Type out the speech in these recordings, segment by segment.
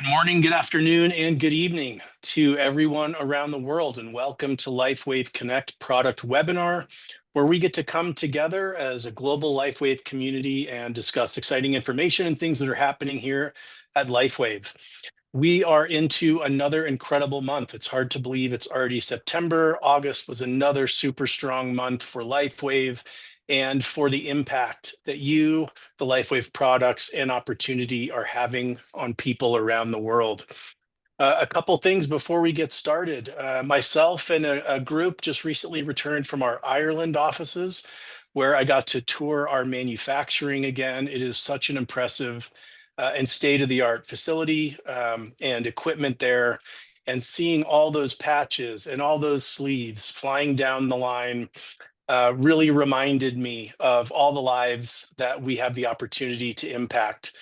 Good morning, good afternoon, and good evening to everyone around the world, and welcome to LifeWave Connect product webinar, where we get to come together as a global LifeWave community and discuss exciting information and things that are happening here at LifeWave. We are into another incredible month. It's hard to believe it's already September. August was another super strong month for LifeWave and for the impact that you, the LifeWave products and opportunity are having on people around the world. A couple things before we get started. Myself and a group just recently returned from our Ireland offices, where I got to tour our manufacturing again. It is such an impressive and state-of-the-art facility and equipment there. And seeing all those patches and all those sleeves flying down the line really reminded me of all the lives that we have the opportunity to impact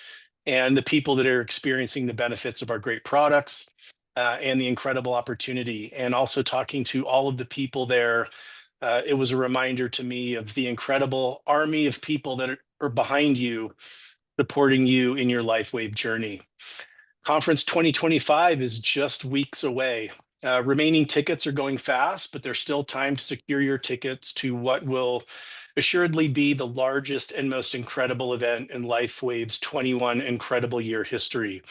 and the people that are experiencing the benefits of our great products and the incredible opportunity. And also talking to all of the people there, it was a reminder to me of the incredible army of people that are behind you, supporting you in your LifeWave journey. Conference 2025 is just weeks away. Remaining tickets are going fast, but there's still time to secure your tickets to what will assuredly be the largest and most incredible event in LifeWave's 21 incredible year history.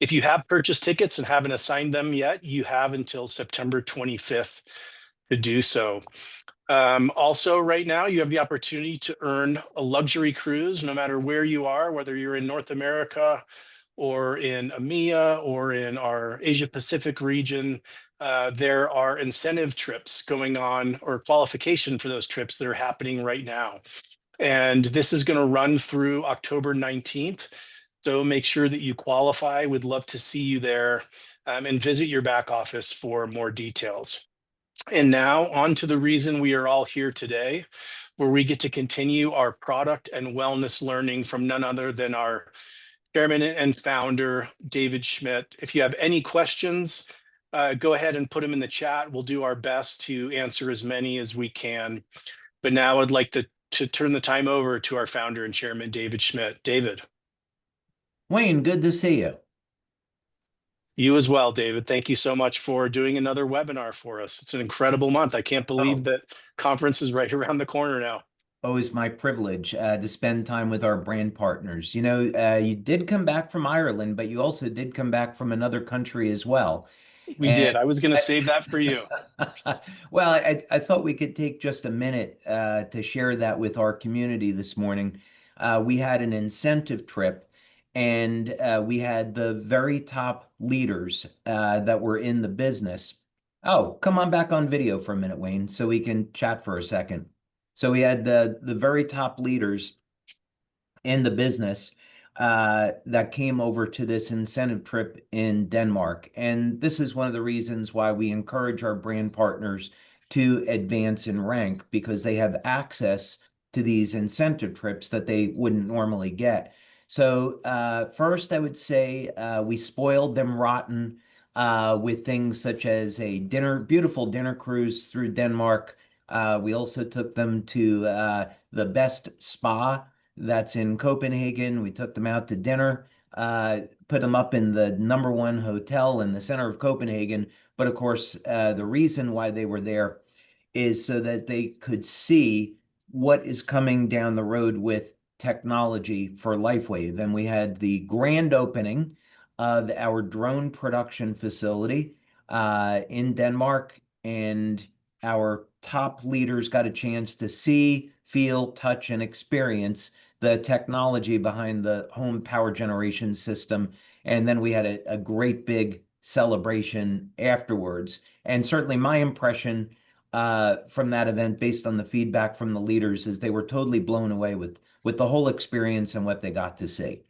If you have purchased tickets and haven't assigned them yet, you have until September 25th to do so. Also, right now, you have the opportunity to earn a luxury cruise, no matter where you are, whether you're in North America or in EMEA or in our Asia Pacific region. There are incentive trips going on, or qualification for those trips that are happening right now. And this is going to run through October 19th. So make sure that you qualify. We'd love to see you there, and visit your back office for more details. And now on to the reason we are all here today, where we get to continue our product and wellness learning from none other than our chairman and founder, David Schmidt. If you have any questions, go ahead and put them in the chat. We'll do our best to answer as many as we can. But now I'd like to turn the time over to our founder and chairman, David Schmidt. David. Wayne, good to see you. You as well, David. Thank you so much for doing another webinar for us. It's an incredible month. I can't believe that conference is right around the corner now. Always my privilege to spend time with our brand partners. You know, you did come back from Ireland, but you also did come back from another country as well. We did. I was going to save that for you. Well, I thought we could take just a minute to share that with our community this morning. We had an incentive trip, and we had the very top leaders that were in the business. Oh, come on back on video for a minute, Wayne, so we can chat for a second. So we had the very top leaders in the business that came over to this incentive trip in Denmark. And this is one of the reasons why we encourage our brand partners to advance in rank, because they have access to these incentive trips that they wouldn't normally get. So first, I would say we spoiled them rotten with things such as a beautiful dinner cruise through Denmark. We also took them to the best spa that's in Copenhagen. We took them out to dinner, put them up in the #1 hotel in the center of Copenhagen. But of course, the reason why they were there is so that they could see what is coming down the road with technology for LifeWave. And we had the grand opening of our drone production facility in Denmark, and our top leaders got a chance to see, feel, touch, and experience the technology behind the home power generation system. And then we had a great big celebration afterwards. And certainly my impression from that event, based on the feedback from the leaders, is they were totally blown away with the whole experience and what they got to see.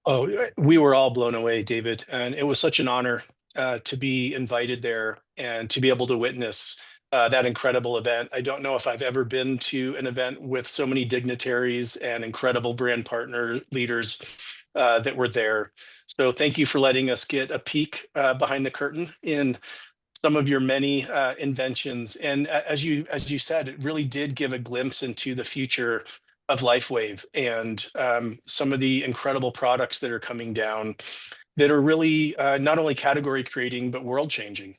Oh, we were all blown away, David. And it was such an honor to be invited there and to be able to witness that incredible event. I don't know if I've ever been to an event with so many dignitaries and incredible brand partner leaders that were there. So thank you for letting us get a peek behind the curtain in some of your many inventions. And as you said, it really did give a glimpse into the future of LifeWave and some of the incredible products that are coming down that are really not only category creating, but world changing.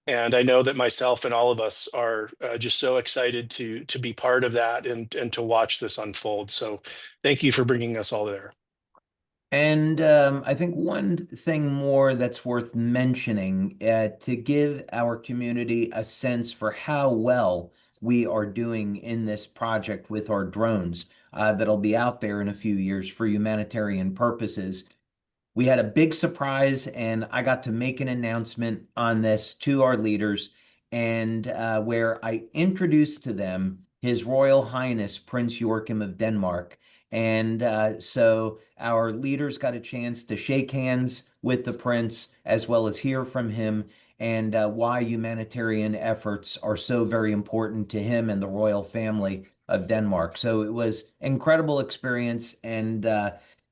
And I know that myself and all of us are just so excited to be part of that and to watch this unfold. So thank you for bringing us all there. And I think one thing more that's worth mentioning to give our community a sense for how well we are doing in this project with our drones that'll be out there in a few years for humanitarian purposes. We had a big surprise, and I got to make an announcement on this to our leaders, and where I introduced to them His Royal Highness Prince Joachim of Denmark. And so our leaders got a chance to shake hands with the prince, as well as hear from him, and why humanitarian efforts are so very important to him and the royal family of Denmark. So it was an incredible experience, and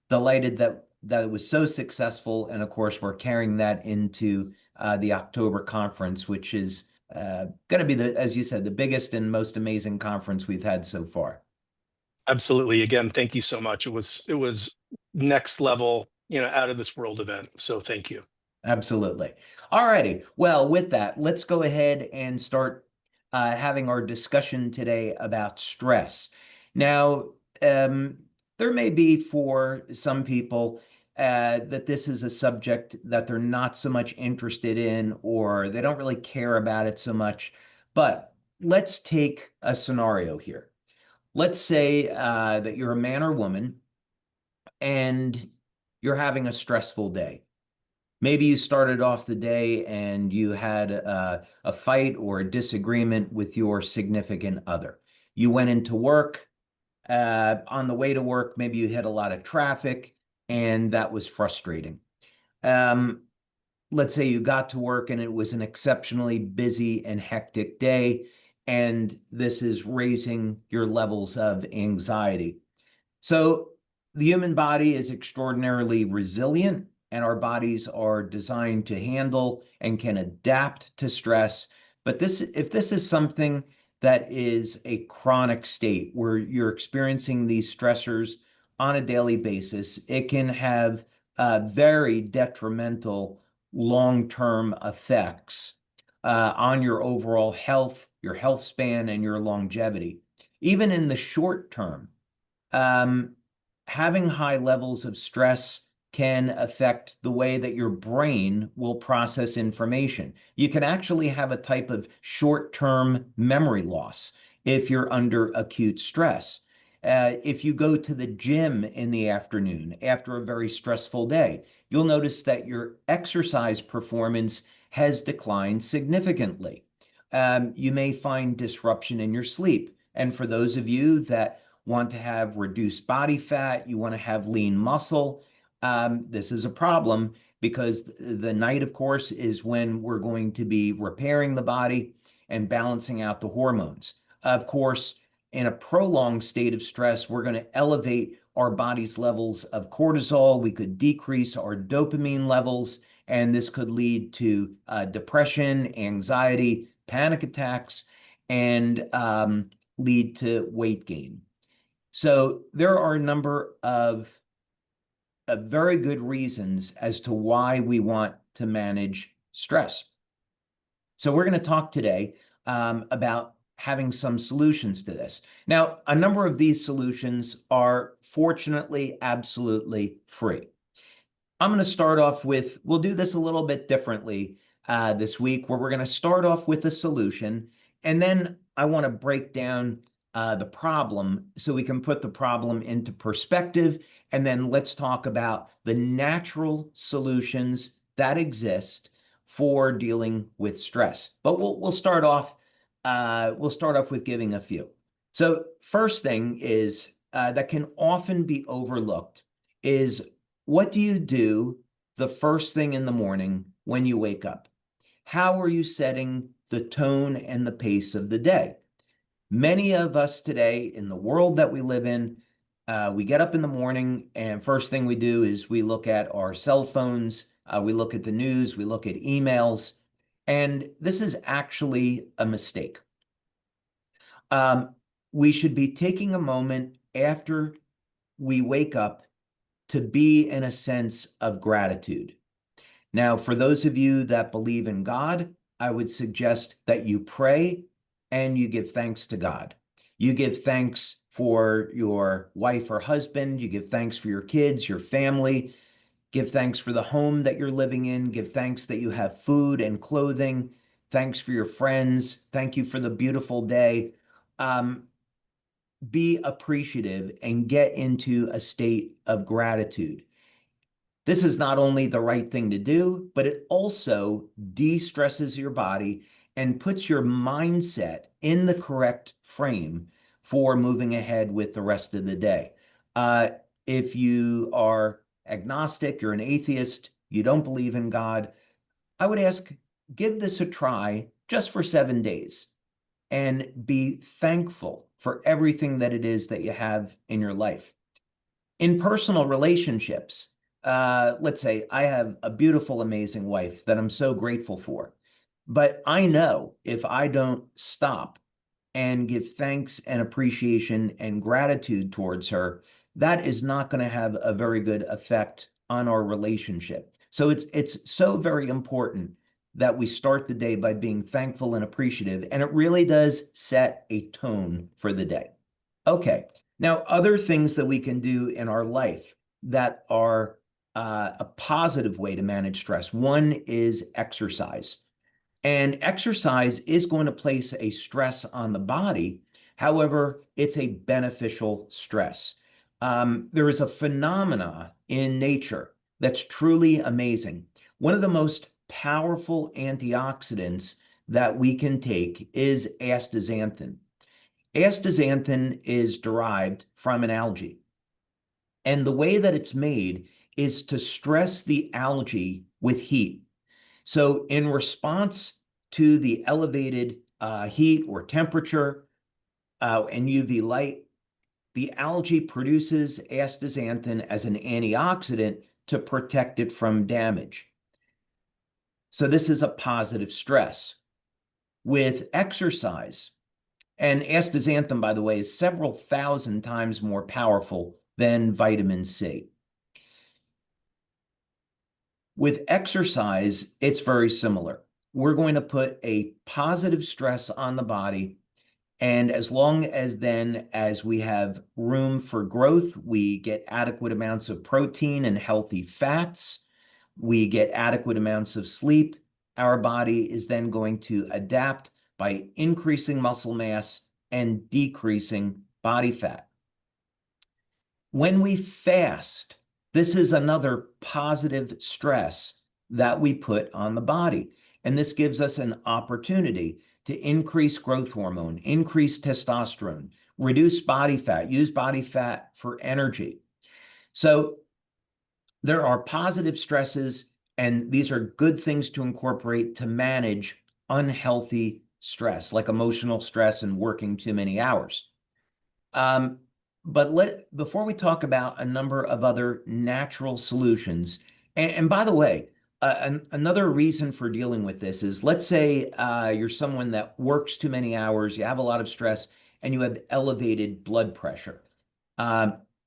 delighted that it was so successful. And of course, we're carrying that into the October conference, which is going to be, as you said, the biggest and most amazing conference we've had so far. Absolutely. Again, thank you so much. It was next level, out of this world event. So thank you. Absolutely. All righty. Well, with that, let's go ahead and start having our discussion today about stress. Now, there may be for some people that this is a subject that they're not so much interested in, or they don't really care about it so much. But let's take a scenario here. Let's say that you're a man or woman and you're having a stressful day. Maybe you started off the day and you had a fight or a disagreement with your significant other. You went into work. On the way to work, maybe you hit a lot of traffic, and that was frustrating. Let's say you got to work and it was an exceptionally busy and hectic day, and this is raising your levels of anxiety. So the human body is extraordinarily resilient, and our bodies are designed to handle and can adapt to stress. But if this is something that is a chronic state where you're experiencing these stressors on a daily basis, it can have very detrimental long-term effects on your overall health, your health span, and your longevity. Even in the short term, having high levels of stress can affect the way that your brain will process information. You can actually have a type of short-term memory loss if you're under acute stress. If you go to the gym in the afternoon after a very stressful day, you'll notice that your exercise performance has declined significantly. You may find disruption in your sleep. And for those of you that want to have reduced body fat, you want to have lean muscle, this is a problem, because the night, of course, is when we're going to be repairing the body and balancing out the hormones. Of course, in a prolonged state of stress, we're going to elevate our body's levels of cortisol. We could decrease our dopamine levels, and this could lead to depression, anxiety, panic attacks, and lead to weight gain. So there are a number of very good reasons as to why we want to manage stress. So we're going to talk today about having some solutions to this. Now, a number of these solutions are fortunately absolutely free. I'm going to start off with, we'll do this a little bit differently this week, where we're going to start off with a solution, and then I want to break down the problem so we can put the problem into perspective, and then let's talk about the natural solutions that exist for dealing with stress. But we'll start off with giving a few. So first thing is that can often be overlooked is, what do you do the first thing in the morning when you wake up? How are you setting the tone and the pace of the day? Many of us today, in the world that we live in, we get up in the morning and first thing we do is we look at our cell phones, we look at the news, we look at emails, and this is actually a mistake. We should be taking a moment after we wake up to be in a sense of gratitude. Now, for those of you that believe in God, I would suggest that you pray and you give thanks to God. You give thanks for your wife or husband. You give thanks for your kids, your family. Give thanks for the home that you're living in. Give thanks that you have food and clothing. Thanks for your friends. Thank you for the beautiful day. Be appreciative and get into a state of gratitude. This is not only the right thing to do, but it also de-stresses your body and puts your mindset in the correct frame for moving ahead with the rest of the day. If you are agnostic, you're an atheist, you don't believe in God, I would ask, give this a try just for 7 days and be thankful for everything that it is that you have in your life. In personal relationships, let's say I have a beautiful, amazing wife that I'm so grateful for. But I know if I don't stop and give thanks and appreciation and gratitude towards her, that is not going to have a very good effect on our relationship. So it's so very important that we start the day by being thankful and appreciative, and it really does set a tone for the day. Okay, now other things that we can do in our life that are a positive way to manage stress. One is exercise. And exercise is going to place a stress on the body. However, it's a beneficial stress. There is a phenomena in nature that's truly amazing. One of the most powerful antioxidants that we can take is astaxanthin. Astaxanthin is derived from an algae. And the way that it's made is to stress the algae with heat. So in response to the elevated heat or temperature and UV light, the algae produces astaxanthin as an antioxidant to protect it from damage. So this is a positive stress. With exercise, and astaxanthin, by the way, is several thousand times more powerful than vitamin C. With exercise, it's very similar. We're going to put a positive stress on the body, and as long as then as we have room for growth, we get adequate amounts of protein and healthy fats, we get adequate amounts of sleep, our body is then going to adapt by increasing muscle mass and decreasing body fat. When we fast, this is another positive stress that we put on the body. And this gives us an opportunity to increase growth hormone, increase testosterone, reduce body fat, use body fat for energy. So there are positive stresses, and these are good things to incorporate to manage unhealthy stress, like emotional stress and working too many hours. But before we talk about a number of other natural solutions, and by the way, another reason for dealing with this is, let's say you're someone that works too many hours, you have a lot of stress, and you have elevated blood pressure.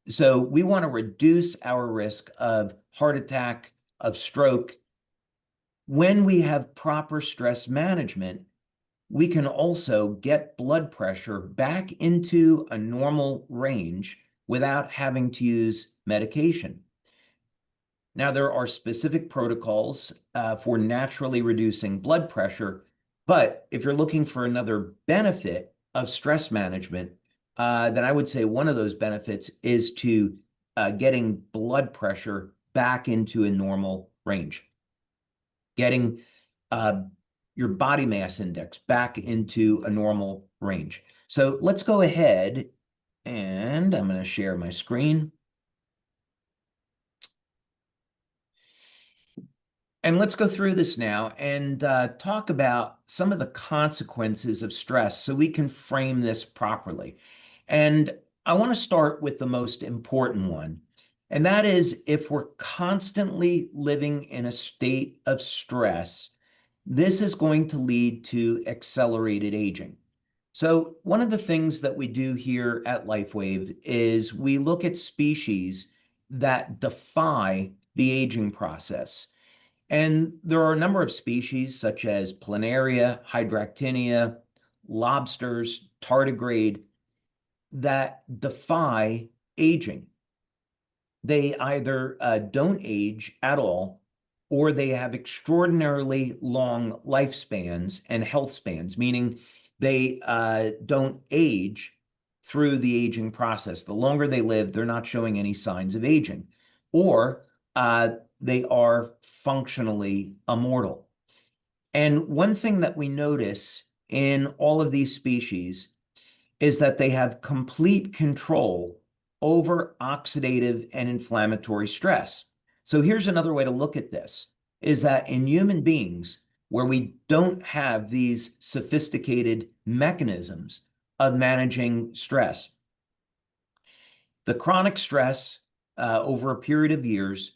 So we want to reduce our risk of heart attack, of stroke. When we have proper stress management, we can also get blood pressure back into a normal range without having to use medication. Now, there are specific protocols for naturally reducing blood pressure, but if you're looking for another benefit of stress management, then I would say one of those benefits is to getting blood pressure back into a normal range, getting your body mass index back into a normal range. So let's go ahead, and I'm going to share my screen. And let's go through this now and talk about some of the consequences of stress so we can frame this properly. And I want to start with the most important one, and that is, if we're constantly living in a state of stress, this is going to lead to accelerated aging. So one of the things that we do here at LifeWave is we look at species that defy the aging process. And there are a number of species such as planaria, hydractinia, lobsters, tardigrade that defy aging. They either don't age at all, or they have extraordinarily long lifespans and health spans, meaning they don't age through the aging process. The longer they live, they're not showing any signs of aging, or they are functionally immortal. And one thing that we notice in all of these species is that they have complete control over oxidative and inflammatory stress. So here's another way to look at this, is that in human beings, where we don't have these sophisticated mechanisms of managing stress, the chronic stress over a period of years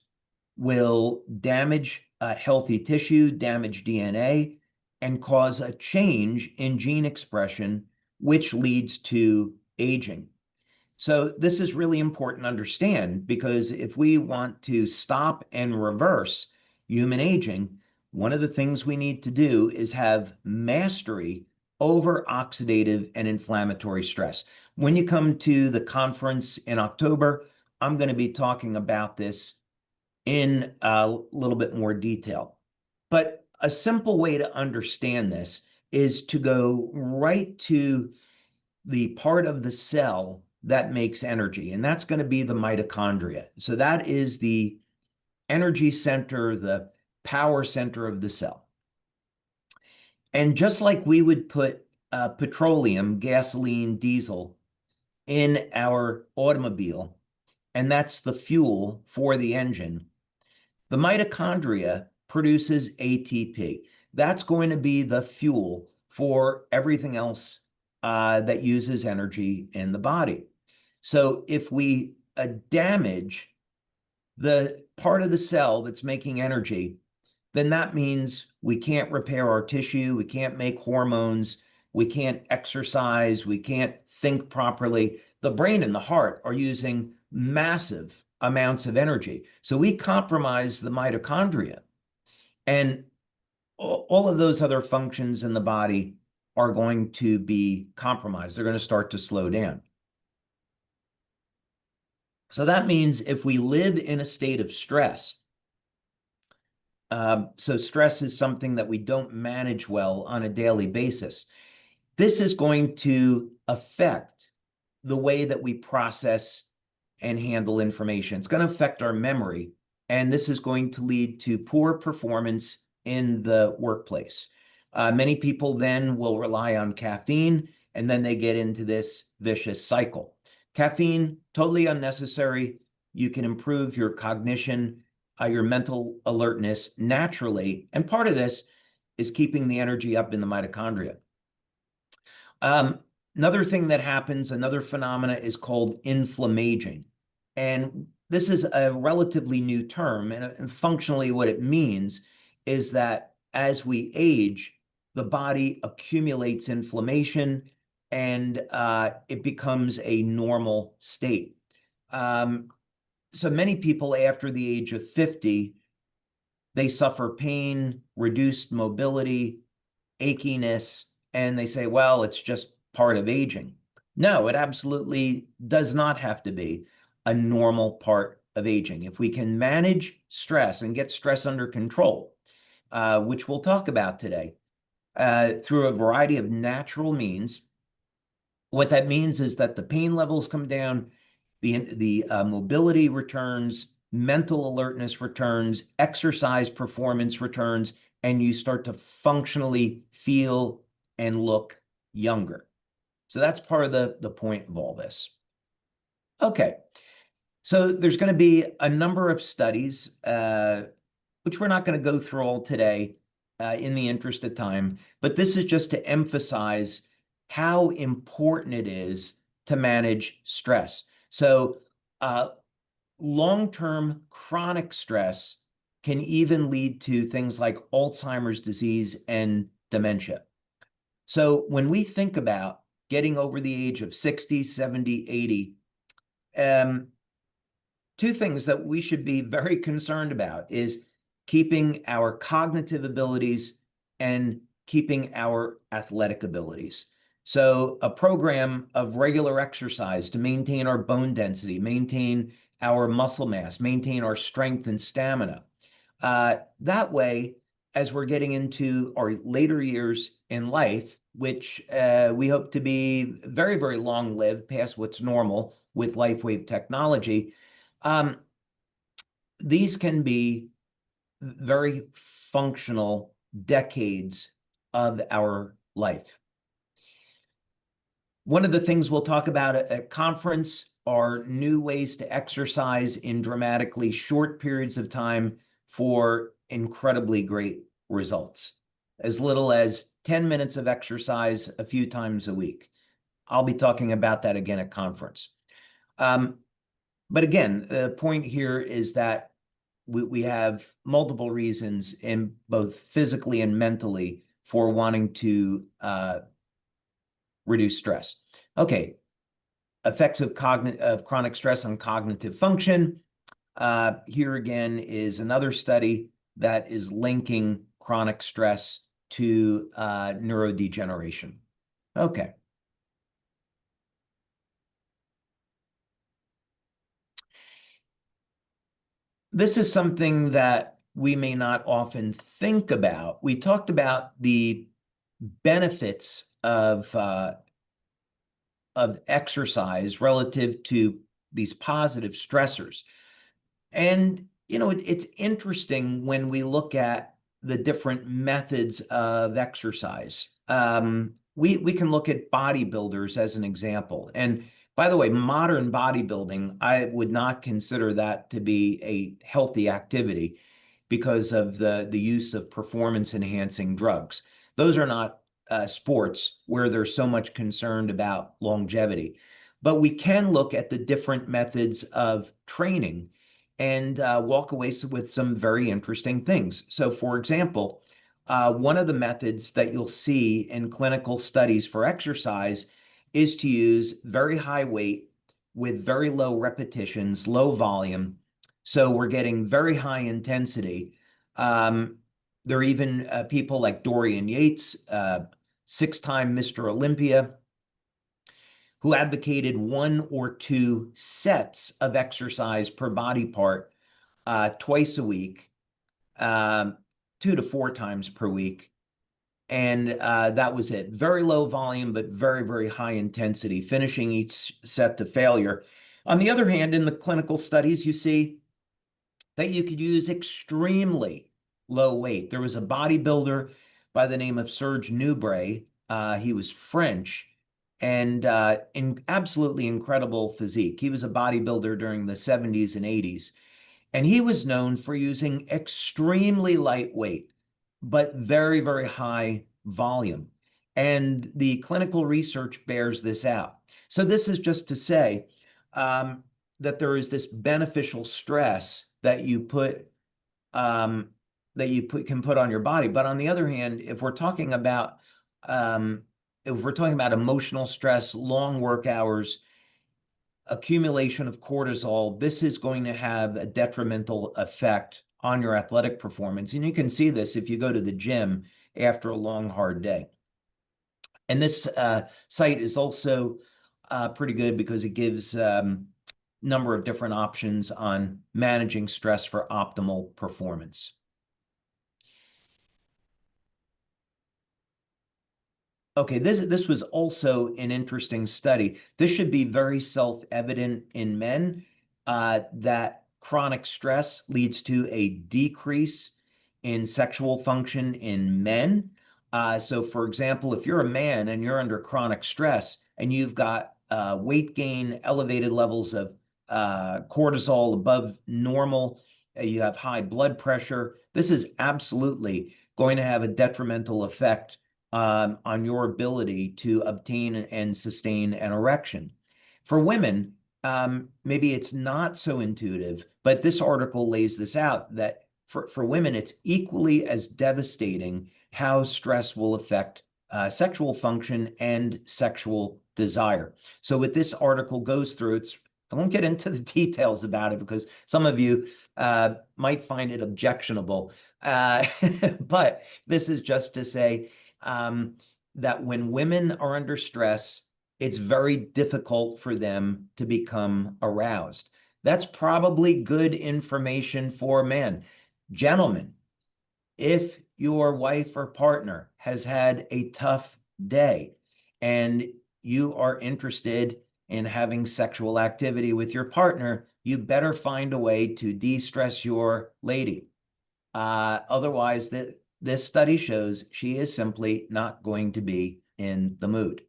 will damage healthy tissue, damage DNA, and cause a change in gene expression, which leads to aging. So this is really important to understand, because if we want to stop and reverse human aging, one of the things we need to do is have mastery over oxidative and inflammatory stress. When you come to the conference in October, I'm going to be talking about this in a little bit more detail. But a simple way to understand this is to go right to the part of the cell that makes energy, and that's going to be the mitochondria. So that is the energy center, the power center of the cell. And just like we would put petroleum, gasoline, diesel in our automobile, and that's the fuel for the engine, the mitochondria produces ATP. That's going to be the fuel for everything else that uses energy in the body. So if we damage the part of the cell that's making energy, then that means we can't repair our tissue, we can't make hormones, we can't exercise, we can't think properly. The brain and the heart are using massive amounts of energy. So we compromise the mitochondria, and all of those other functions in the body are going to be compromised. They're going to start to slow down. So that means if we live in a state of stress, so stress is something that we don't manage well on a daily basis, this is going to affect the way that we process and handle information. It's going to affect our memory, and this is going to lead to poor performance in the workplace. Many people then will rely on caffeine, and then they get into this vicious cycle. Caffeine, totally unnecessary. You can improve your cognition, your mental alertness naturally, and part of this is keeping the energy up in the mitochondria. Another thing that happens, another phenomena, is called inflammaging. And this is a relatively new term, and functionally what it means is that as we age, the body accumulates inflammation, and it becomes a normal state. So many people after the age of 50, they suffer pain, reduced mobility, achiness, and they say, well, it's just part of aging. No, it absolutely does not have to be a normal part of aging. If we can manage stress and get stress under control, which we'll talk about today, through a variety of natural means, what that means is that the pain levels come down, the mobility returns, mental alertness returns, exercise performance returns, and you start to functionally feel and look younger. So that's part of the point of all this. Okay, so there's going to be a number of studies, which we're not going to go through all today in the interest of time, but this is just to emphasize how important it is to manage stress. So long-term chronic stress can even lead to things like Alzheimer's disease and dementia. So when we think about getting over the age of 60, 70, 80, two things that we should be very concerned about is keeping our cognitive abilities and keeping our athletic abilities. So a program of regular exercise to maintain our bone density, maintain our muscle mass, maintain our strength and stamina. That way, as we're getting into our later years in life, which we hope to be very, very long-lived past what's normal with LifeWave technology, these can be very functional decades of our life. One of the things we'll talk about at conference are new ways to exercise in dramatically short periods of time for incredibly great results. As little as 10 minutes of exercise a few times a week. I'll be talking about that again at conference. But again, the point here is that we have multiple reasons in both physically and mentally for wanting to reduce stress. Okay, effects of chronic stress on cognitive function. Here again is another study that is linking chronic stress to neurodegeneration. Okay. This is something that we may not often think about. We talked about the benefits of exercise relative to these positive stressors. And, you know, it's interesting when we look at the different methods of exercise. We can look at bodybuilders as an example. And by the way, modern bodybuilding, I would not consider that to be a healthy activity because of the use of performance-enhancing drugs. Those are not sports where there's so much concerned about longevity. But we can look at the different methods of training and walk away with some very interesting things. So for example, one of the methods that you'll see in clinical studies for exercise is to use very high weight with very low repetitions, low volume. So we're getting very high intensity. There are even people like Dorian Yates, 6-time Mr. Olympia, who advocated 1 or 2 sets of exercise per body part twice a week, 2 to 4 times per week. And that was it. Very low volume, but very, very high intensity, finishing each set to failure. On the other hand, in the clinical studies, you see that you could use extremely low weight. There was a bodybuilder by the name of Serge Nubret. He was French and absolutely incredible physique. He was a bodybuilder during the 70s and 80s. And he was known for using extremely lightweight, but very, very high volume. And the clinical research bears this out. So this is just to say that there is this beneficial stress that you can put on your body. But on the other hand, if we're talking about emotional stress, long work hours, accumulation of cortisol, this is going to have a detrimental effect on your athletic performance. And you can see this if you go to the gym after a long, hard day. And this site is also pretty good because it gives number of different options on managing stress for optimal performance. Okay, this was also an interesting study. This should be very self-evident in men that chronic stress leads to a decrease in sexual function in men. So for example, if you're a man and you're under chronic stress and you've got weight gain, elevated levels of cortisol above normal, you have high blood pressure, this is absolutely going to have a detrimental effect on your ability to obtain and sustain an erection. For women, maybe it's not so intuitive, but this article lays this out, that for women, it's equally as devastating how stress will affect sexual function and sexual desire. So what this article goes through, it's I won't get into the details about it because some of you might find it objectionable. But this is just to say that when women are under stress, it's very difficult for them to become aroused. That's probably good information for men. Gentlemen, if your wife or partner has had a tough day and you are interested in having sexual activity with your partner, you better find a way to de-stress your lady. Otherwise, this study shows she is simply not going to be in the mood.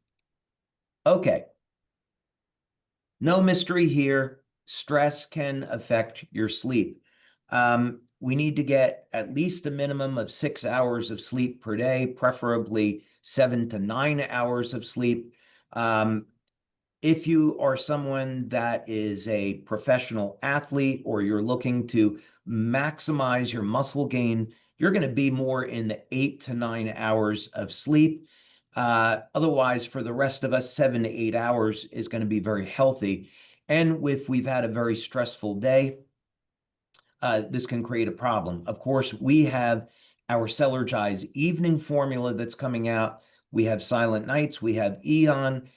Okay. No mystery here. Stress can affect your sleep. We need to get at least a minimum of 6 hours of sleep per day, preferably 7 to 9 hours of sleep. If you are someone that is a professional athlete or you're looking to maximize your muscle gain, you're going to be more in the 8 to 9 hours of sleep. Otherwise, for the rest of us, 7 to 8 hours is going to be very healthy. And if we've had a very stressful day, this can create a problem. Of course, we have our Celergize evening formula that's coming out. We have Silent Nights, we have Aeon,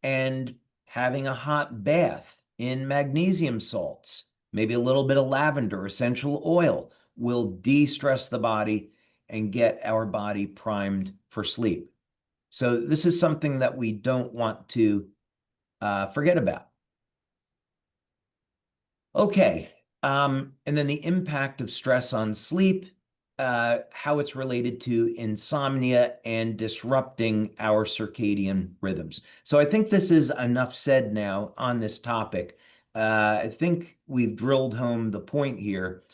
and having a hot bath in magnesium salts, maybe a little bit of lavender, essential oil, will de-stress the body and get our body primed for sleep. So this is something that we don't want to forget about. Okay, and then the impact of stress on sleep, how it's related to insomnia and disrupting our circadian rhythms. So I think this is enough said now on this topic. I think we've drilled home the point here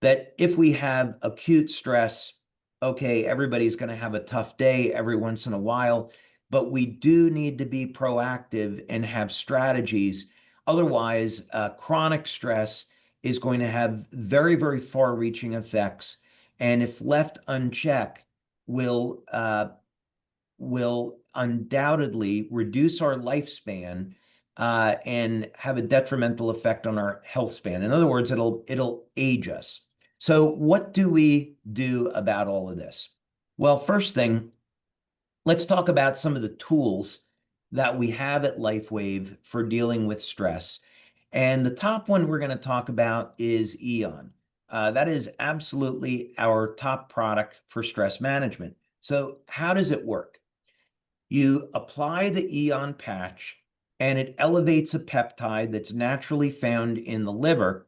that if we have acute stress, okay, everybody's going to have a tough day every once in a while, but we do need to be proactive and have strategies. Otherwise, chronic stress is going to have very, very far-reaching effects, and if left unchecked, will undoubtedly reduce our lifespan and have a detrimental effect on our health span. In other words, it'll age us. So what do we do about all of this? Well, first thing, let's talk about some of the tools that we have at LifeWave for dealing with stress. And the top one we're going to talk about is Aeon. That is absolutely our top product for stress management. So how does it work? You apply the Aeon patch and it elevates a peptide that's naturally found in the liver.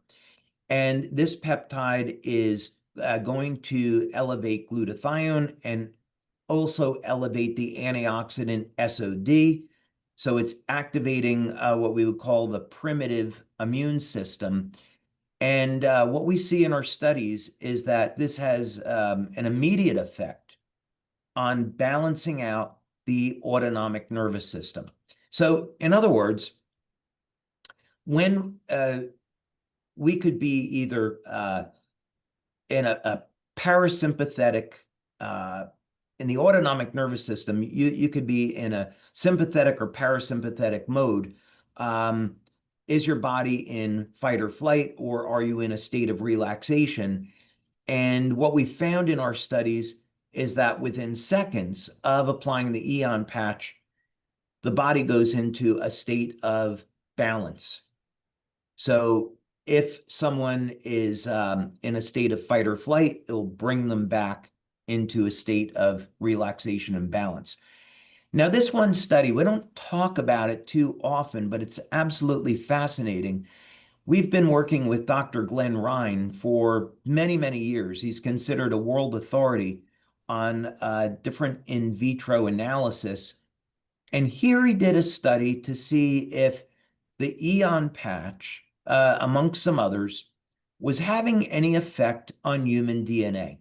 And this peptide is going to elevate glutathione and also elevate the antioxidant SOD. So it's activating what we would call the primitive immune system. And what we see in our studies is that this has an immediate effect on balancing out the autonomic nervous system. So in other words, when we could be either in a parasympathetic, in the autonomic nervous system, you could be in a sympathetic or parasympathetic mode. Is your body in fight or flight, or are you in a state of relaxation? And what we found in our studies is that within seconds of applying the Aeon patch, the body goes into a state of balance. So if someone is in a state of fight or flight, it'll bring them back into a state of relaxation and balance. Now, this one study, we don't talk about it too often, but it's absolutely fascinating. We've been working with Dr. Glenn Ryan for many, many years. He's considered a world authority on different in vitro analysis. And here he did a study to see if the Aeon patch, amongst some others, was having any effect on human DNA.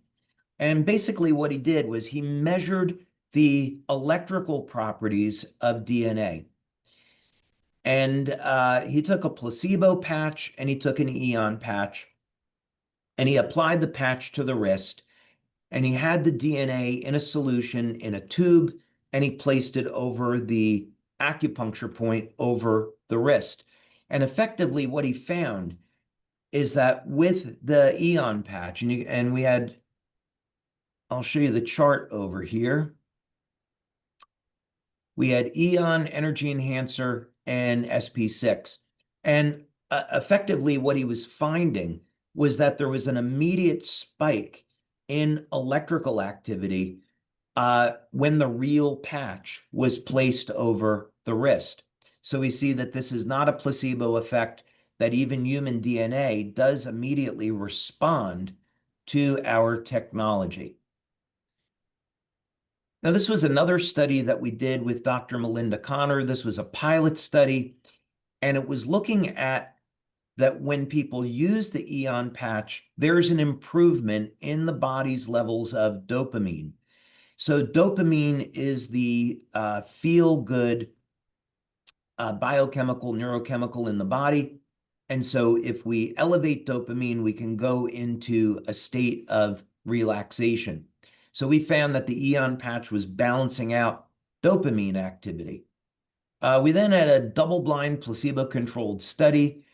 And basically what he did was he measured the electrical properties of DNA. And he took a placebo patch and he took an Aeon patch and he applied the patch to the wrist and he had the DNA in a solution in a tube and he placed it over the acupuncture point over the wrist. And effectively what he found is that with the Aeon patch, and we had, I'll show you the chart over here. We had Aeon, Energy Enhancer, and SP6. And effectively what he was finding was that there was an immediate spike in electrical activity when the real patch was placed over the wrist. So we see that this is not a placebo effect, that even human DNA does immediately respond to our technology. Now, this was another study that we did with Dr. Melinda Connor. This was a pilot study, and it was looking at that when people use the Aeon patch, there's an improvement in the body's levels of dopamine. So dopamine is the feel-good biochemical, neurochemical in the body. And so if we elevate dopamine, we can go into a state of relaxation. So we found that the Aeon patch was balancing out dopamine activity. We then had a double-blind placebo-controlled study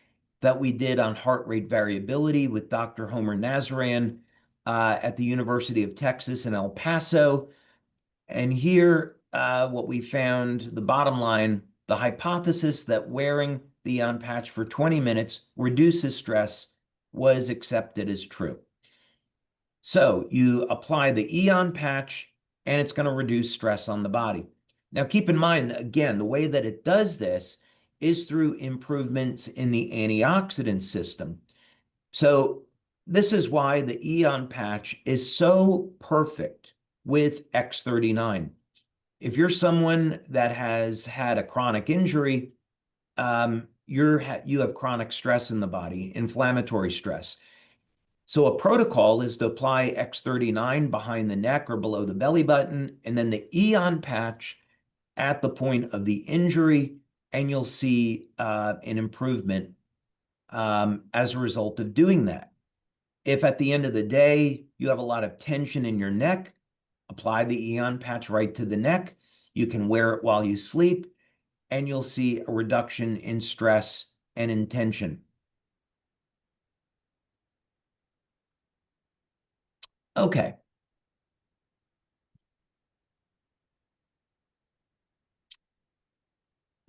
that we did on heart rate variability with Dr. Homer Nazaran at the University of Texas in El Paso. And here, what we found, the bottom line, the hypothesis that wearing the Aeon patch for 20 minutes reduces stress was accepted as true. So you apply the Aeon patch, and it's going to reduce stress on the body. Now, keep in mind, again, the way that it does this is through improvements in the antioxidant system. So this is why the Aeon patch is so perfect with X39. If you're someone that has had a chronic injury, you have chronic stress in the body, inflammatory stress. So a protocol is to apply X39 behind the neck or below the belly button, and then the Aeon patch at the point of the injury, and you'll see an improvement as a result of doing that. If at the end of the day you have a lot of tension in your neck, apply the Aeon patch right to the neck. You can wear it while you sleep, and you'll see a reduction in stress and in tension. Okay.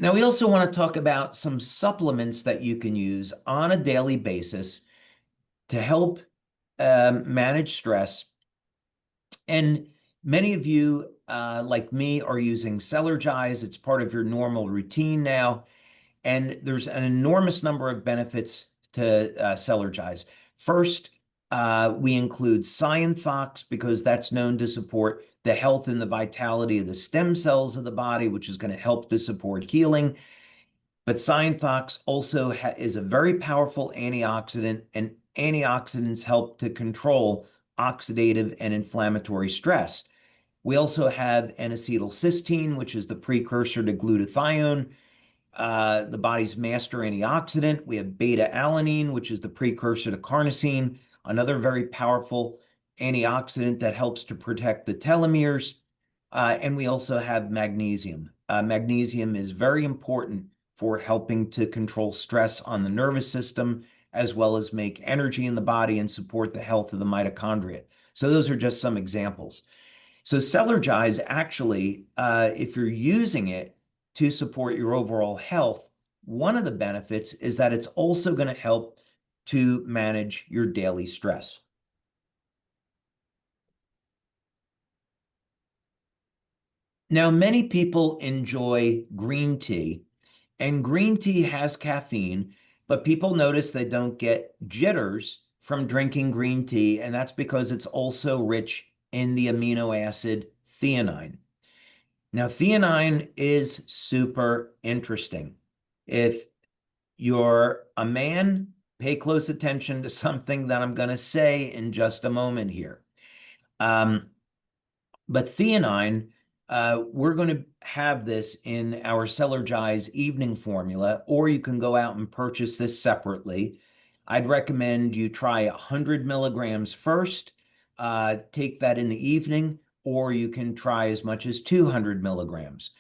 Now, we also want to talk about some supplements that you can use on a daily basis to help manage stress. And many of you, like me, are using Celergize. It's part of your normal routine now. And there's an enormous number of benefits to Celergize. First, we include Scienthox because that's known to support the health and the vitality of the stem cells of the body, which is going to help to support healing. But Scienthox also is a very powerful antioxidant, and antioxidants help to control oxidative and inflammatory stress. We also have N-acetylcysteine, which is the precursor to glutathione, the body's master antioxidant. We have beta-alanine, which is the precursor to carnosine, another very powerful antioxidant that helps to protect the telomeres. And we also have magnesium. Magnesium is very important for helping to control stress on the nervous system, as well as make energy in the body and support the health of the mitochondria. So those are just some examples. So Celergize actually, if you're using it to support your overall health, one of the benefits is that it's also going to help to manage your daily stress. Now, many people enjoy green tea, and green tea has caffeine, but people notice they don't get jitters from drinking green tea, and that's because it's also rich in the amino acid theanine. Now, theanine is super interesting. If you're a man, pay close attention to something that I'm going to say in just a moment here. But theanine, we're going to have this in our Celergize evening formula, or you can go out and purchase this separately. I'd recommend you try 100 milligrams first, take that in the evening, or you can try as much as 200 milligrams.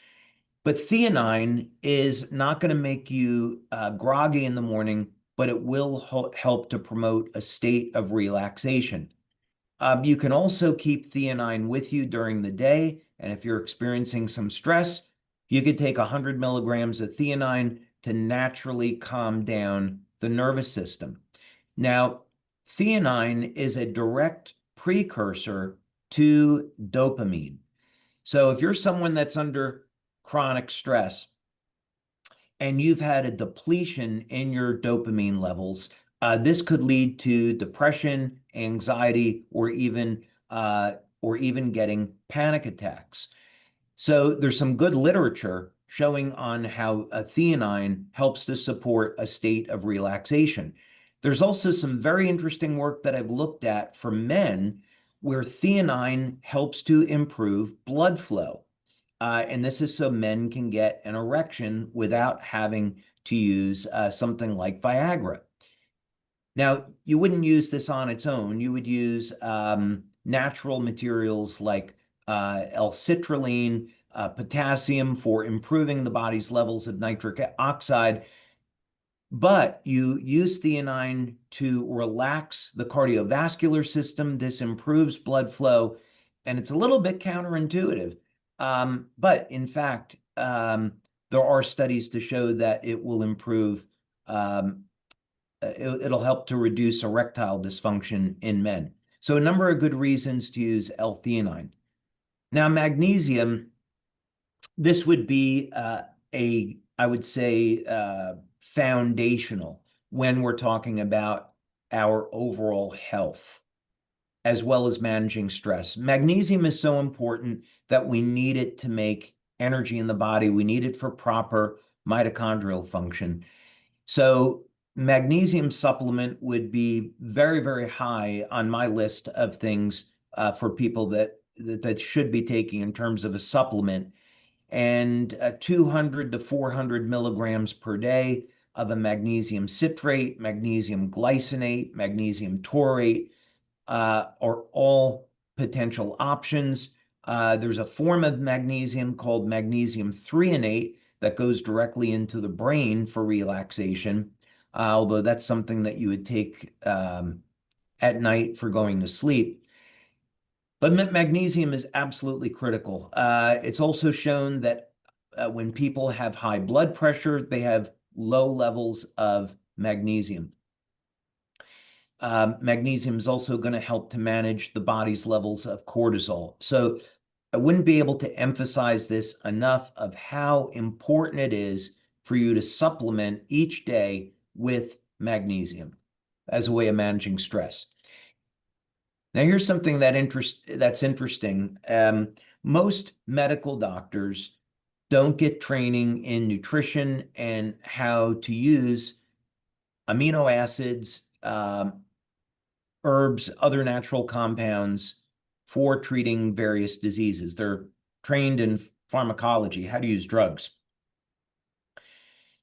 But theanine is not going to make you groggy in the morning, but it will help to promote a state of relaxation. You can also keep theanine with you during the day. And if you're experiencing some stress, you could take 100 milligrams of theanine to naturally calm down the nervous system. Now, theanine is a direct precursor to dopamine. So if you're someone that's under chronic stress and you've had a depletion in your dopamine levels, this could lead to depression, anxiety, or even getting panic attacks. So there's some good literature showing on how theanine helps to support a state of relaxation. There's also some very interesting work that I've looked at for men where theanine helps to improve blood flow. And this is so men can get an erection without having to use something like Viagra. Now, you wouldn't use this on its own. You would use natural materials like L-citrulline, potassium for improving the body's levels of nitric oxide. But you use theanine to relax the cardiovascular system. This improves blood flow, and it's a little bit counterintuitive. But in fact, there are studies to show that it will improve, it'll help to reduce erectile dysfunction in men. So a number of good reasons to use L-theanine. Now, magnesium, this would be I would say, foundational when we're talking about our overall health, as well as managing stress. Magnesium is so important that we need it to make energy in the body. We need it for proper mitochondrial function. So magnesium supplement would be very, very high on my list of things for people that should be taking in terms of a supplement. And 200 to 400 milligrams per day of a magnesium citrate, magnesium glycinate, magnesium taurate are all potential options. There's a form of magnesium called magnesium threonate that goes directly into the brain for relaxation, although that's something that you would take at night for going to sleep. But magnesium is absolutely critical. It's also shown that when people have high blood pressure, they have low levels of magnesium. Magnesium is also going to help to manage the body's levels of cortisol. So I wouldn't be able to emphasize this enough of how important it is for you to supplement each day with magnesium as a way of managing stress. Now, here's something that's interesting. Most medical doctors don't get training in nutrition and how to use amino acids, herbs, other natural compounds for treating various diseases. They're trained in pharmacology, how to use drugs.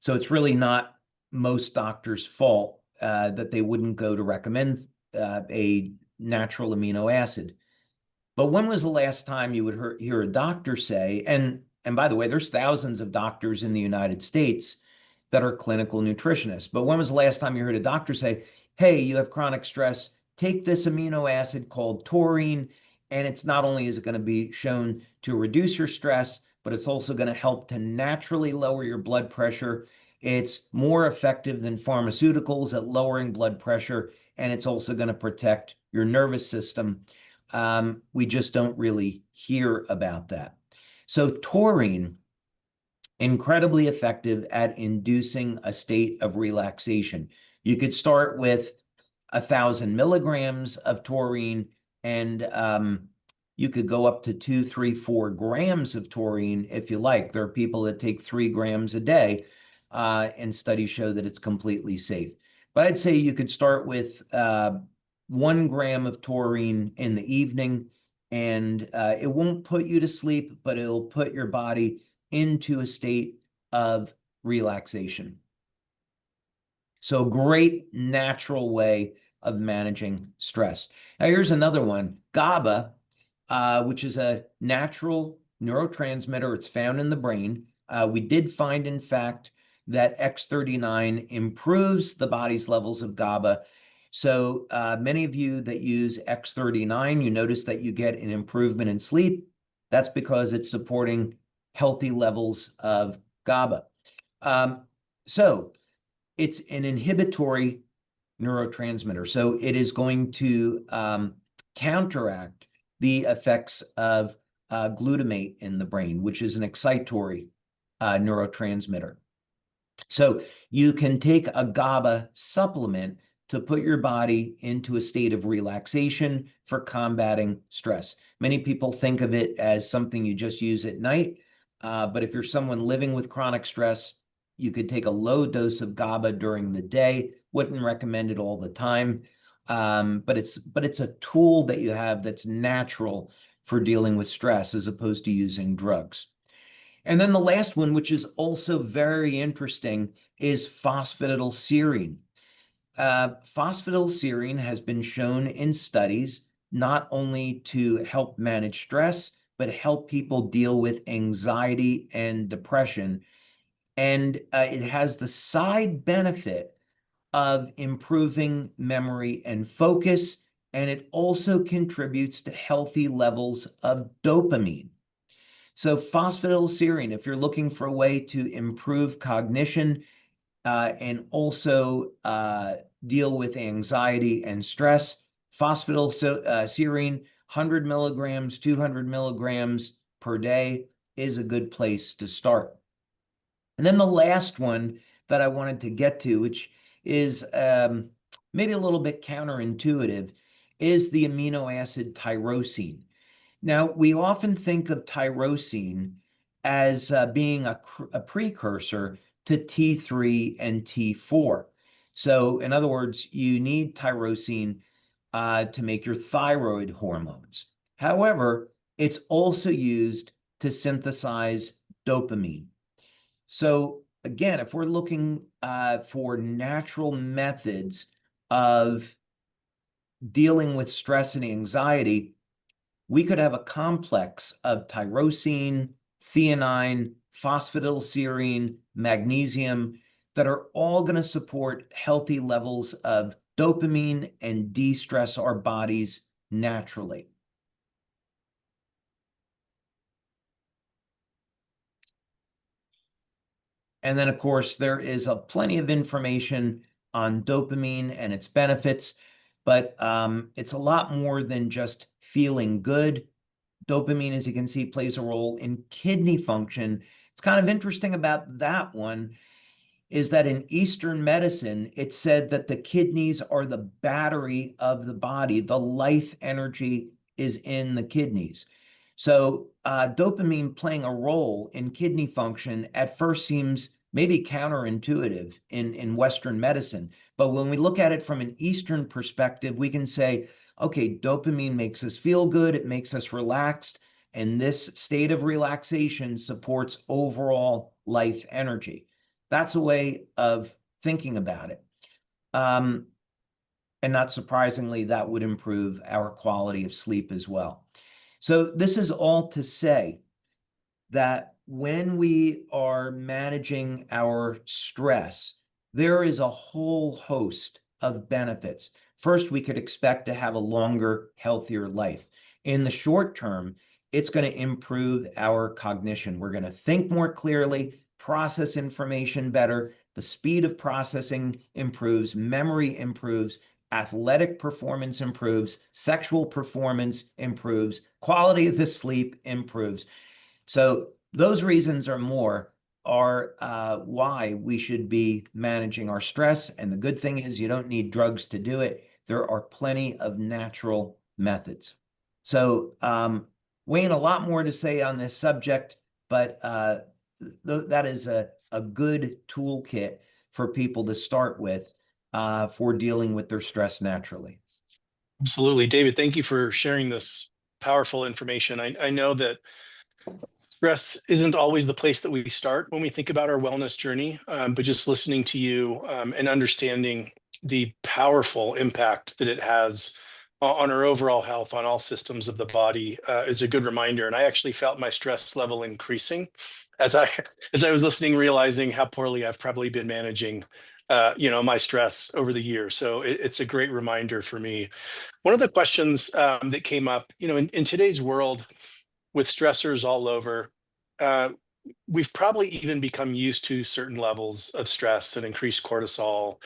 So it's really not most doctors' fault that they wouldn't go to recommend a natural amino acid. But when was the last time you would hear a doctor say, and by the way, there's thousands of doctors in the United States that are clinical nutritionists, but when was the last time you heard a doctor say, hey, you have chronic stress, take this amino acid called taurine, and it's not only is it going to be shown to reduce your stress, but it's also going to help to naturally lower your blood pressure. It's more effective than pharmaceuticals at lowering blood pressure, and it's also going to protect your nervous system. We just don't really hear about that. So taurine, incredibly effective at inducing a state of relaxation. You could start with 1,000 milligrams of taurine, and you could go up to 2, 3, 4 grams of taurine if you like. There are people that take 3 grams a day, and studies show that it's completely safe. But I'd say you could start with 1 gram of taurine in the evening, and it won't put you to sleep, but it'll put your body into a state of relaxation. So great natural way of managing stress. Now here's another one, GABA, which is a natural neurotransmitter. It's found in the brain. We did find, in fact, that X39 improves the body's levels of GABA. So many of you that use X39, you notice that you get an improvement in sleep. That's because it's supporting healthy levels of GABA. So it's an inhibitory neurotransmitter. So it is going to counteract the effects of glutamate in the brain, which is an excitatory neurotransmitter. So you can take a GABA supplement to put your body into a state of relaxation for combating stress. Many people think of it as something you just use at night, but if you're someone living with chronic stress, you could take a low dose of GABA during the day. Wouldn't recommend it all the time, but it's a tool that you have that's natural for dealing with stress as opposed to using drugs. And then the last one, which is also very interesting, is phosphatidylserine. Phosphatidylserine has been shown in studies not only to help manage stress, but help people deal with anxiety and depression. And it has the side benefit of improving memory and focus, and it also contributes to healthy levels of dopamine. So phosphatidylserine, if you're looking for a way to improve cognition and also deal with anxiety and stress, phosphatidylserine, 100 milligrams, 200 milligrams per day is a good place to start. And then the last one that I wanted to get to, which is maybe a little bit counterintuitive, is the amino acid tyrosine. Now, we often think of tyrosine as being a precursor to T3 and T4. So, in other words, you need tyrosine to make your thyroid hormones. However, it's also used to synthesize dopamine. So, again, if we're looking for natural methods of dealing with stress and anxiety, we could have a complex of tyrosine, theanine, phosphatidylserine, magnesium that are all going to support healthy levels of dopamine and de-stress our bodies naturally. And then, of course, there is plenty of information on dopamine and its benefits, but it's a lot more than just feeling good. Dopamine, as you can see, plays a role in kidney function. It's kind of interesting about that one is that in Eastern medicine, it said that the kidneys are the battery of the body. The life energy is in the kidneys. So dopamine playing a role in kidney function at first seems maybe counterintuitive in Western medicine. But when we look at it from an Eastern perspective, we can say, okay, dopamine makes us feel good, it makes us relaxed, and this state of relaxation supports overall life energy. That's a way of thinking about it. And not surprisingly, that would improve our quality of sleep as well. So this is all to say that when we are managing our stress, there is a whole host of benefits. First, we could expect to have a longer, healthier life. In the short term, it's going to improve our cognition. We're going to think more clearly, process information better. The speed of processing improves, memory improves, athletic performance improves, sexual performance improves, quality of the sleep improves. So those reasons or more are why we should be managing our stress. And the good thing is you don't need drugs to do it. There are plenty of natural methods. So Wayne, a lot more to say on this subject, but that is a good toolkit for people to start with for dealing with their stress naturally. Absolutely. David, thank you for sharing this powerful information. I know that stress isn't always the place that we start when we think about our wellness journey, but just listening to you and understanding the powerful impact that it has on our overall health, on all systems of the body, is a good reminder. And I actually felt my stress level increasing as I as I was listening, realizing how poorly I've probably been managing, my stress over the years. So it's a great reminder for me. One of the questions that came up, in today's world with stressors all over, uh, we've probably even become used to certain levels of stress and increased cortisol.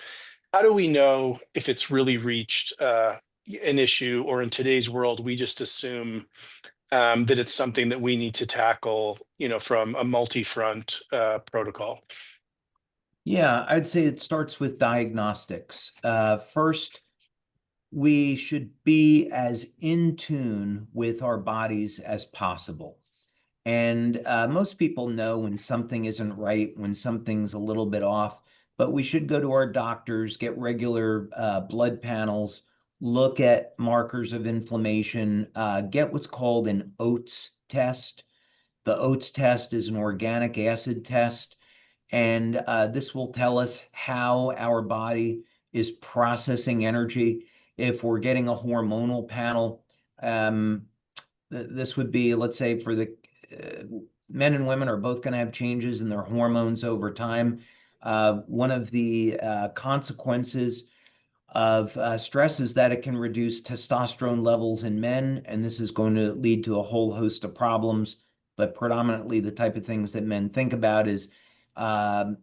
How do we know if it's really reached an issue, or in today's world, we just assume that it's something that we need to tackle, from a multi-front protocol? Yeah, I'd say it starts with diagnostics. First, we should be as in tune with our bodies as possible. And most people know when something isn't right, when something's a little bit off, but we should go to our doctors, get regular blood panels, look at markers of inflammation, get what's called an oats test. The oats test is an organic acid test, and this will tell us how our body is processing energy. If we're getting a hormonal panel, this would be, let's say, for the men and women are both going to have changes in their hormones over time. One of the consequences of stress is that it can reduce testosterone levels in men, and this is going to lead to a whole host of problems. But predominantly, the type of things that men think about is um,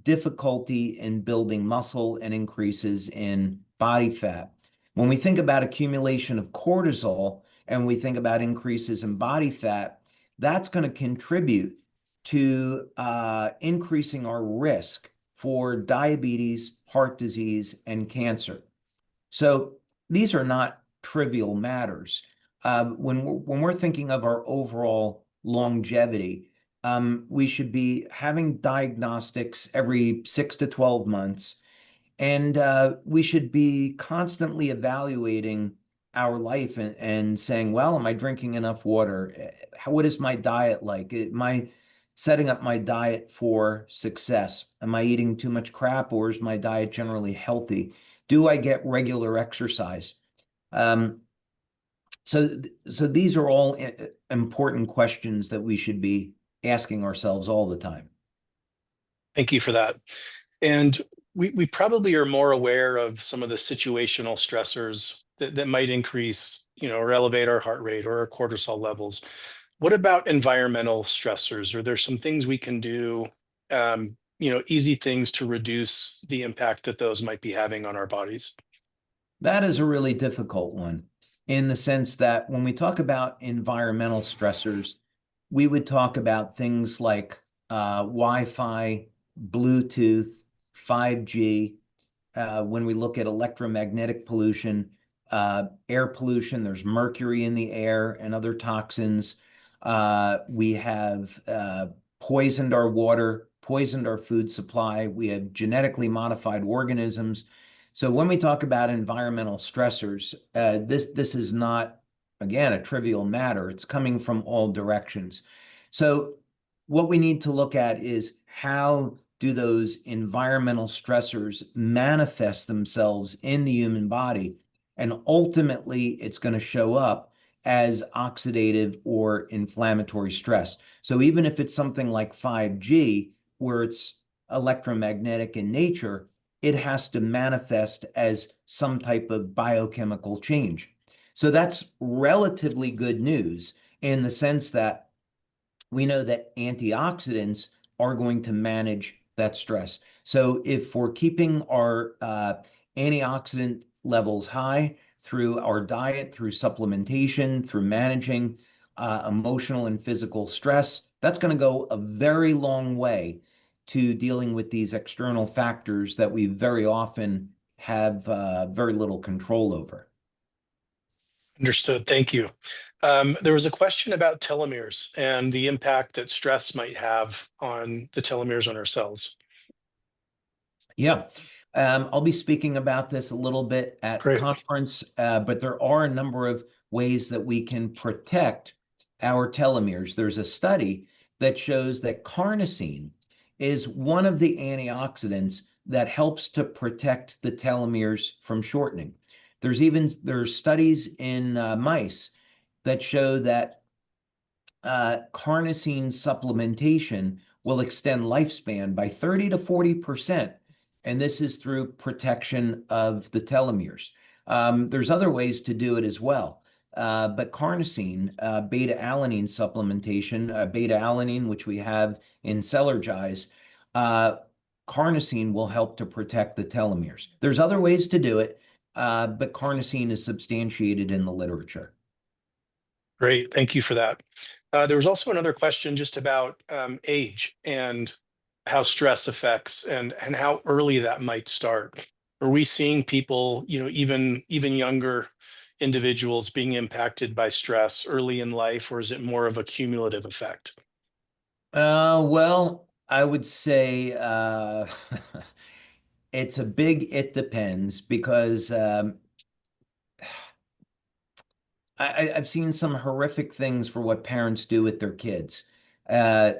difficulty in building muscle and increases in body fat. When we think about accumulation of cortisol and we think about increases in body fat, that's going to contribute to increasing our risk for diabetes, heart disease, and cancer. So these are not trivial matters. When we're thinking of our overall longevity, we should be having diagnostics every 6 to 12 months, and we should be constantly evaluating our life and saying, well, am I drinking enough water? What is my diet like? Am I setting up my diet for success? Am I eating too much crap, or is my diet generally healthy? Do I get regular exercise? Um, so these are all important questions that we should be asking ourselves all the time. Thank you for that. And we probably are more aware of some of the situational stressors that might increase, or elevate our heart rate or our cortisol levels. What about environmental stressors? Are there some things we can do, easy things to reduce the impact that those might be having on our bodies? That is a really difficult one in the sense that when we talk about environmental stressors, we would talk about things like Wi-Fi, Bluetooth, 5G. When we look at electromagnetic pollution, air pollution, there's mercury in the air and other toxins. We have poisoned our water, poisoned our food supply. We have genetically modified organisms. So when we talk about environmental stressors, this is not, again, a trivial matter. It's coming from all directions. So what we need to look at is how do those environmental stressors manifest themselves in the human body? And ultimately, it's going to show up as oxidative or inflammatory stress. So even if it's something like 5G, where it's electromagnetic in nature, it has to manifest as some type of biochemical change. So that's relatively good news in the sense that we know that antioxidants are going to manage that stress. So if we're keeping our antioxidant levels high through our diet, through supplementation, through managing emotional and physical stress, that's going to go a very long way to dealing with these external factors that we very often have very little control over. Understood. Thank you. There was a question about telomeres and the impact that stress might have on the telomeres on our cells. Yeah, I'll be speaking about this a little bit at Great. conference, but there are a number of ways that we can protect our telomeres. There's a study that shows that carnosine is one of the antioxidants that helps to protect the telomeres from shortening. There's studies in mice that show that carnosine supplementation will extend lifespan by 30 to 40%. And this is through protection of the telomeres. There's other ways to do it as well. But carnosine, beta-alanine supplementation, beta-alanine, which we have in Celergize, carnosine will help to protect the telomeres. There's other ways to do it, but carnosine is substantiated in the literature. Great. Thank you for that. There was also another question just about age and how stress affects and how early that might start. Are we seeing people, even younger individuals being impacted by stress early in life, or is it more of a cumulative effect? Well, I would say it depends because I've seen some horrific things for what parents do with their kids. I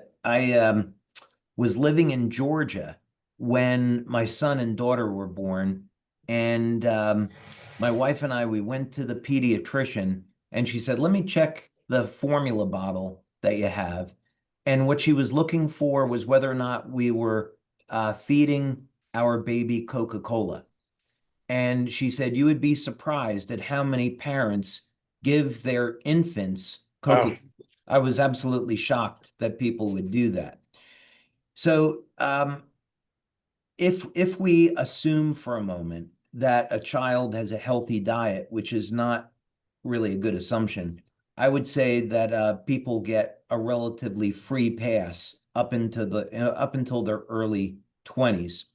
was living in Georgia when my son and daughter were born, and my wife and we went to the pediatrician, and she said, "Let me check the formula bottle that you have." And what she was looking for was whether or not we were feeding our baby Coca-Cola. And she said, "You would be surprised at how many parents give their infants Wow. Coca-Cola." I was absolutely shocked that people would do that. So if we assume for a moment that a child has a healthy diet, which is not really a good assumption, I would say that people get a relatively free pass up until their early 20s.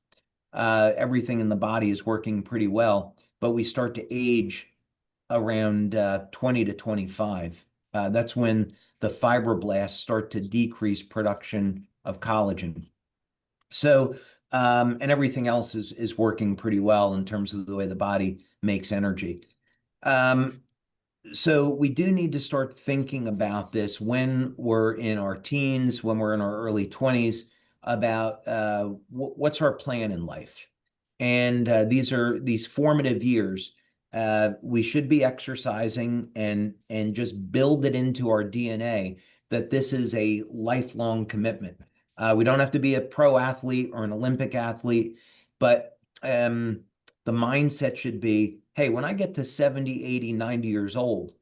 Everything in the body is working pretty well, but we start to age around 20 to 25. That's when the fibroblasts start to decrease production of collagen. So, and everything else is working pretty well in terms of the way the body makes energy. So we do need to start thinking about this when we're in our teens, when we're in our early 20s, about what's our plan in life. And these formative years. We should be exercising and just build it into our DNA that this is a lifelong commitment. We don't have to be a pro athlete or an Olympic athlete, but the mindset should be, hey, when I get to 70, 80, 90 years old,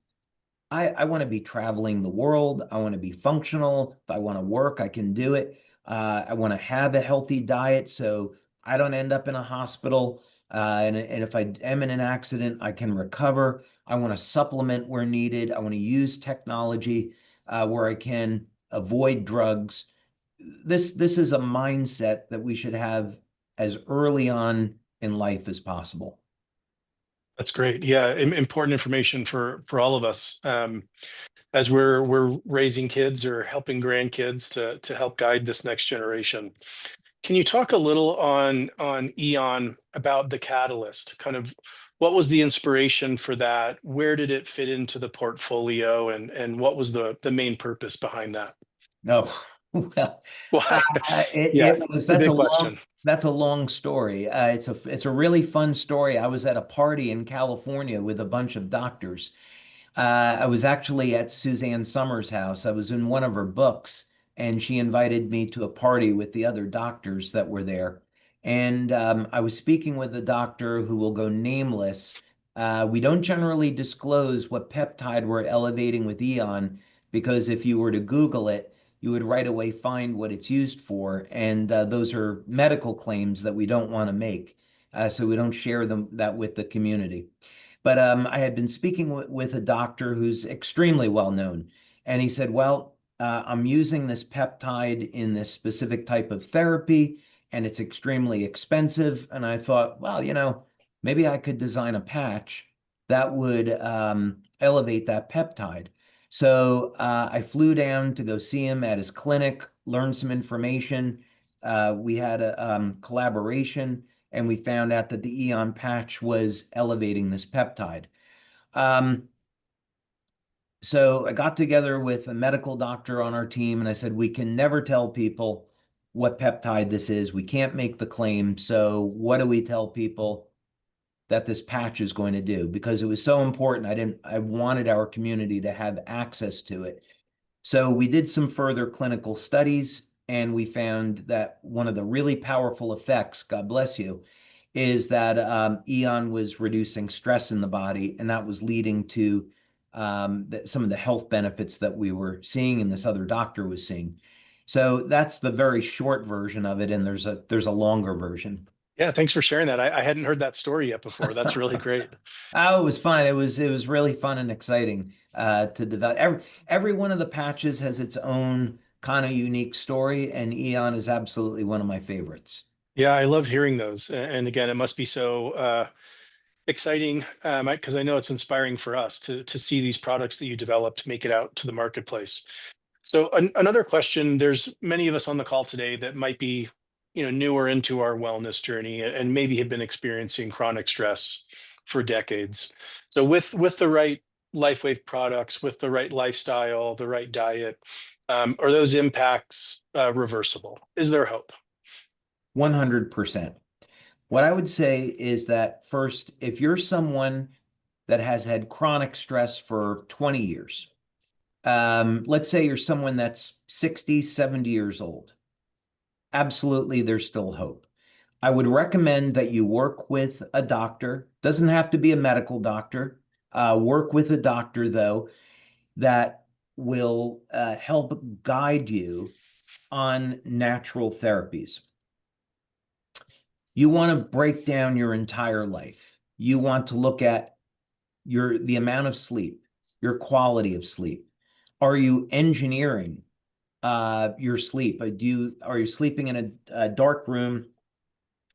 I want to be traveling the world. I want to be functional. If I want to work, I can do it. I want to have a healthy diet so I don't end up in a hospital. And if I am in an accident, I can recover. I want to supplement where needed. I want to use technology where I can avoid drugs. This is a mindset that we should have as early on in life as possible. That's great. Yeah, important information for all of us as we're raising kids or helping grandkids to help guide this next generation. Can you talk a little on Aeon about the catalyst? Kind of what was the inspiration for that? Where did it fit into the portfolio, and what was the main purpose behind that? No, well, Well, yeah, it was it's a big question. that's a long story. It's a really fun story. I was at a party in California with a bunch of doctors. I was actually at Suzanne Summers' house. I was in one of her books, and she invited me to a party with the other doctors that were there. And I was speaking with a doctor who will go nameless. We don't generally disclose what peptide we're elevating with Aeon, because if you were to Google it, you would right away find what it's used for. And those are medical claims that we don't want to make. So we don't share that with the community. But I had been speaking with a doctor who's extremely well known. And he said, "Well, I'm using this peptide in this specific type of therapy, and it's extremely expensive." And I thought, well, maybe I could design a patch that would elevate that peptide. So I flew down to go see him at his clinic, learn some information. We had a collaboration, and we found out that the Aeon patch was elevating this peptide. So I got together with a medical doctor on our team, and I said, we can never tell people what peptide this is. We can't make the claim. So what do we tell people? that this patch is going to do, because it was so important. I wanted our community to have access to it. So we did some further clinical studies, and we found that one of the really powerful effects, God bless you, is that Aeon was reducing stress in the body, and that was leading to some of the health benefits that we were seeing and this other doctor was seeing. So that's the very short version of it, and there's a longer version. Yeah, thanks for sharing that. I hadn't heard that story yet before. That's really great. Oh, it was fun. It was really fun and exciting to develop. Every one of the patches has its own kind of unique story, and Aeon is absolutely one of my favorites. Yeah, I loved hearing those. And again, it must be so exciting because I know it's inspiring for us to see these products that you developed make it out to the marketplace. So another question, there's many of us on the call today that might be, newer into our wellness journey and maybe have been experiencing chronic stress for decades. So with the right LifeWave products, with the right lifestyle, the right diet, are those impacts reversible? Is there hope? 100%. What I would say is that first, if you're someone that has had chronic stress for 20 years, let's say you're someone that's 60, 70 years old, absolutely, there's still hope. I would recommend that you work with a doctor. Doesn't have to be a medical doctor. Work with a doctor, though, that will help guide you on natural therapies. You want to break down your entire life. You want to look at the amount of sleep, your quality of sleep. Are you engineering your sleep? Are you sleeping in a dark room?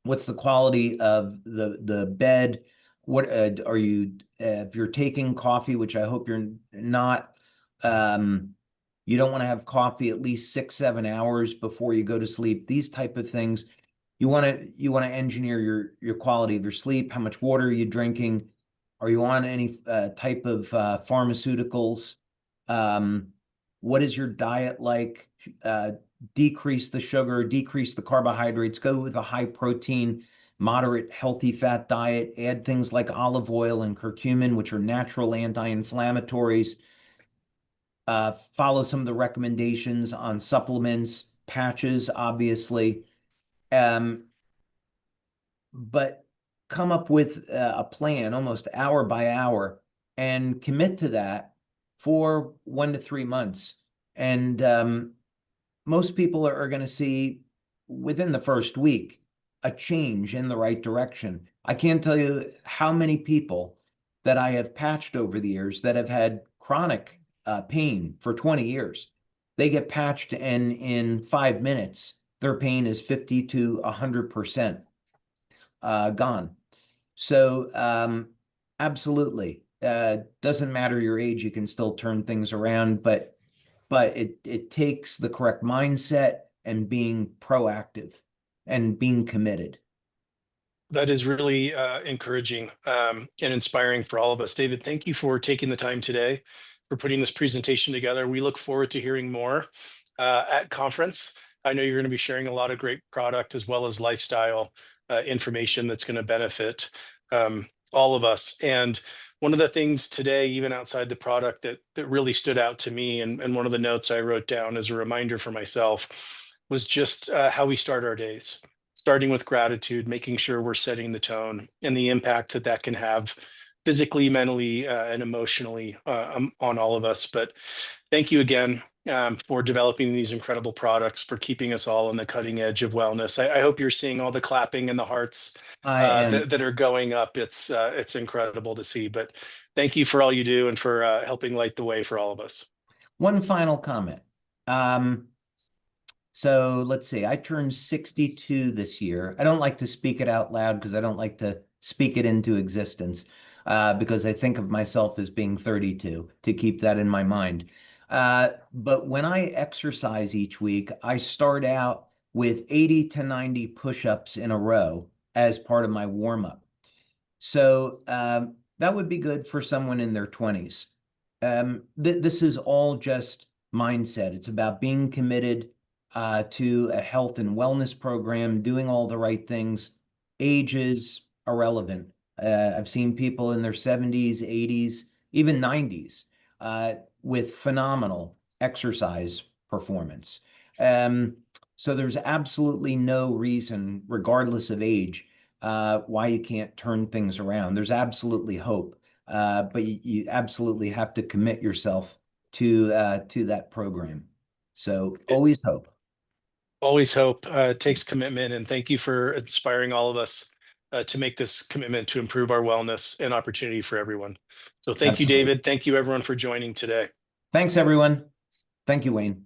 What's the quality of the bed? What are you if you're taking coffee, which I hope you're not, you don't want to have coffee at least 6-7 hours before you go to sleep. These type of things. You want to engineer your quality of your sleep. How much water are you drinking? Are you on any type of pharmaceuticals? What is your diet like? Decrease the sugar, decrease the carbohydrates, go with a high protein, moderate, healthy fat diet, add things like olive oil and curcumin, which are natural anti-inflammatories. Follow some of the recommendations on supplements, patches, obviously. But come up with a plan almost hour by hour and commit to that for 1 to 3 months. And most people are going to see within the first week a change in the right direction. I can't tell you how many people that I have patched over the years that have had chronic pain for 20 years. They get patched, and in 5 minutes, their pain is 50 to 100% gone. So absolutely, doesn't matter your age, you can still turn things around, but it takes the correct mindset and being proactive and being committed. That is really encouraging and inspiring for all of us. David, thank you for taking the time today, for putting this presentation together. We look forward to hearing more at conference. I know you're going to be sharing a lot of great product as well as lifestyle information that's going to benefit all of us. And one of the things today, even outside the product, that really stood out to me, and one of the notes I wrote down as a reminder for myself, was just how we start our days, starting with gratitude, making sure we're setting the tone, and the impact that can have physically, mentally, and emotionally on all of us. But thank you again for developing these incredible products, for keeping us all on the cutting edge of wellness. I hope you're seeing all the clapping and the hearts I am. that are going up. It's incredible to see. But thank you for all you do and for helping light the way for all of us. One final comment. So let's see, I turned 62 this year. I don't like to speak it out loud because I don't like to speak it into existence because I think of myself as being 32, to keep that in my mind. But when I exercise each week, I start out with 80 to 90 push-ups in a row as part of my warm-up. So that would be good for someone in their 20s. This is all just mindset. It's about being committed to a health and wellness program, doing all the right things. Age is irrelevant. I've seen people in their 70s, 80s, even 90s with phenomenal exercise performance. So there's absolutely no reason, regardless of age, why you can't turn things around. There's absolutely hope, but you absolutely have to commit yourself to that program. So always hope. Always hope. It takes commitment, and thank you for inspiring all of us to make this commitment to improve our wellness and opportunity for everyone. So thank you, Absolutely. David. Thank you, everyone, for joining today. Thanks, everyone. Thank you, Wayne.